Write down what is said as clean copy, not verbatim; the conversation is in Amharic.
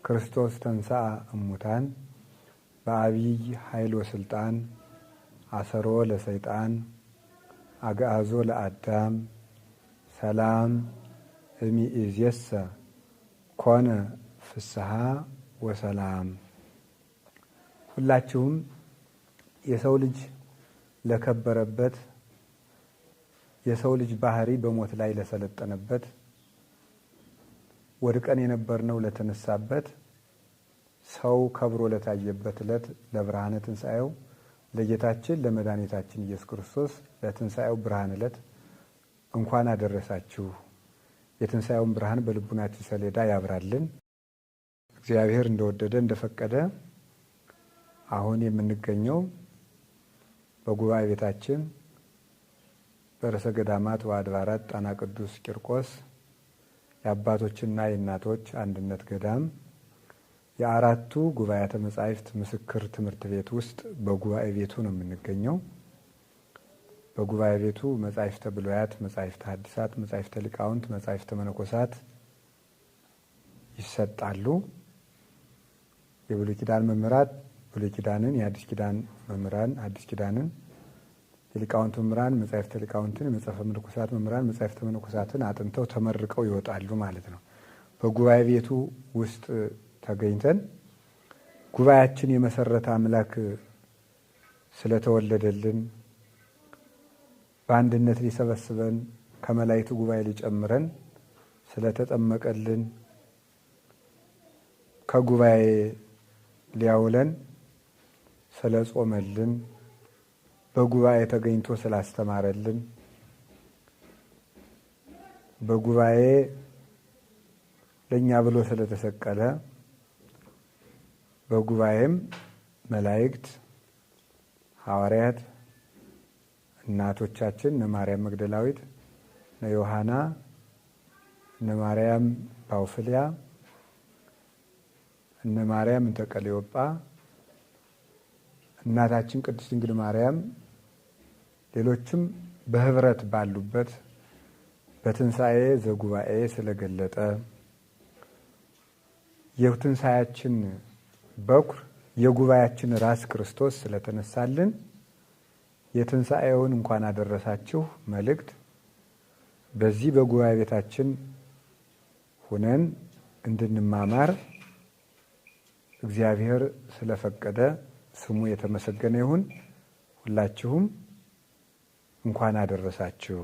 ክርስቶስ ተንሥአ እሙታን በአቢይ ኃይል ወስልጣን አሰሮ ለሰይጣን አግዓዞ ለአዳም ሰላም እምይእዜሰ ኮነ ፍስሐ ወሰላም። ሁላችሁም የሰው ልጅ ለከበረበት የሰው ልጅ ባህሪ በሞት ላይ ለሰለጠነበት ወድቀን የነበርነው ለተነሳበት ሰው ከብሮ ለታየበት ዕለት ለብርሃነ ትንሣኤው ለጌታችን ለመድኃኒታችን ኢየሱስ ክርስቶስ ለትንሣኤው ብርሃን ዕለት እንኳን አደረሳችሁ። የትንሣኤውን ብርሃን በልቡናችን ሰሌዳ ያብራልን። እግዚአብሔር እንደወደደ እንደፈቀደ አሁን የምንገኘው በጉባኤ ቤታችን በርዕሰ ገዳማት ወአድባራት ጣና ቅዱስ ቂርቆስ የአባቶችና የእናቶች አንድነት ገዳም የአራቱ ጉባኤያተ መጻሕፍት ምስክር ትምህርት ቤት ውስጥ በጉባኤ ቤቱ ነው የምንገኘው። በጉባኤ ቤቱ መጻሕፍተ ብሉያት፣ መጻሕፍተ ሐዲሳት፣ መጻሕፍተ ሊቃውንት፣ መጻሕፍተ መነኮሳት ይሰጣሉ። የብሉይ ኪዳን መምህራን ብሉይ ኪዳንን፣ የአዲስ ኪዳን መምህራን አዲስ ኪዳንን፣ የሊቃውንት መምህራን መጻሕፍተ ሊቃውንትን፣ የመጽሐፈ መነኮሳት መምህራን መጻሕፍተ መነኮሳትን አጥንተው ተመርቀው ይወጣሉ ማለት ነው። በጉባኤ ቤቱ ውስጥ ተገኝተን ጉባኤያችን የመሰረተ አምላክ ስለተወለደልን በአንድነት ሊሰበስበን ከመላእክት ጉባኤ ሊጨምረን ስለተጠመቀልን ከጉባኤ ሊያውለን ስለጾመልን በጉባኤ ተገኝቶ ስላስተማረልን በጉባኤ ለኛ ብሎ ስለተሰቀለ በጉባኤም መላእክት፣ ሐዋርያት፣ እናቶቻችን እነ ማርያም መግደላዊት፣ እነ ዮሐና፣ እነ ማርያም ባውፍልያ፣ እነ ማርያም እንተ ቀሌዮጳ፣ እናታችን ቅድስት ድንግል ማርያም ሌሎችም በህብረት ባሉበት በትንሣኤ ዘጉባኤ ስለገለጠ የትንሣኤያችን በኩር የጉባኤያችን ራስ ክርስቶስ ስለተነሳልን የትንሣኤውን እንኳን አደረሳችሁ መልእክት በዚህ በጉባኤ ቤታችን ሆነን እንድንማማር እግዚአብሔር ስለፈቀደ ስሙ የተመሰገነ ይሁን። ሁላችሁም እንኳን አደረሳችሁ።